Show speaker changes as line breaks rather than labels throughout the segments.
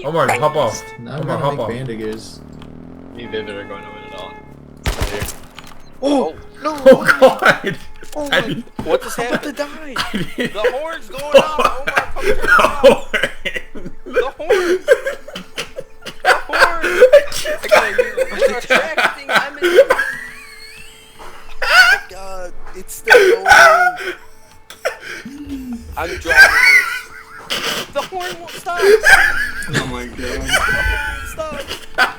Omar, hop off.
Now I'm
Omar,
gonna
hop
make
off.
bandages.
Me and Vivid are going to win it all.
Oh,
no!
oh god!
Oh
I
my!
didn't-
What just happened?
I
to die?
didn't-
The horn's going off! Omar, come turn it off! The horn! The horn! I gotta use it. We're attracting enemies! Oh my god, it's still going! I'm driving this. The horn won't stop!
Oh my god.
The horn won't stop!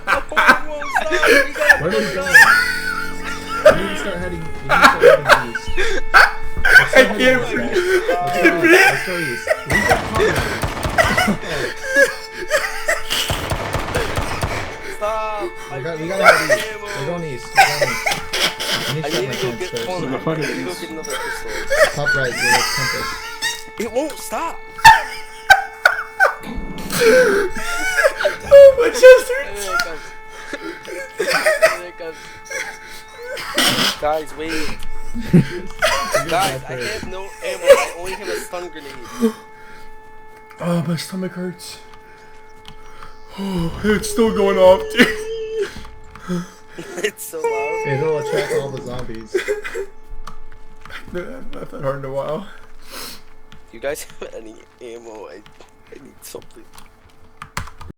The horn won't stop! You gotta
Where do we
push
go?
up.
You need to start heading. You need to start heading east.
I can't breathe.
Let's go east. Leave that
Stop!
we gotta head east. We're going east. We're going east. I need
I
to
need
check
to
my
go
pants
get
first.
one. I need to go get another pistol.
Top right, get a compass.
It won't stop!
Oh, my chest hurts.
There it comes. Guys, wait. Guys, I have no ammo. I only have a stun grenade.
Oh, my stomach hurts. Oh, it's still going off, dude.
It's so loud.
It'll attract all the zombies.
I've not that hard in a while.
You guys have any ammo? I need something.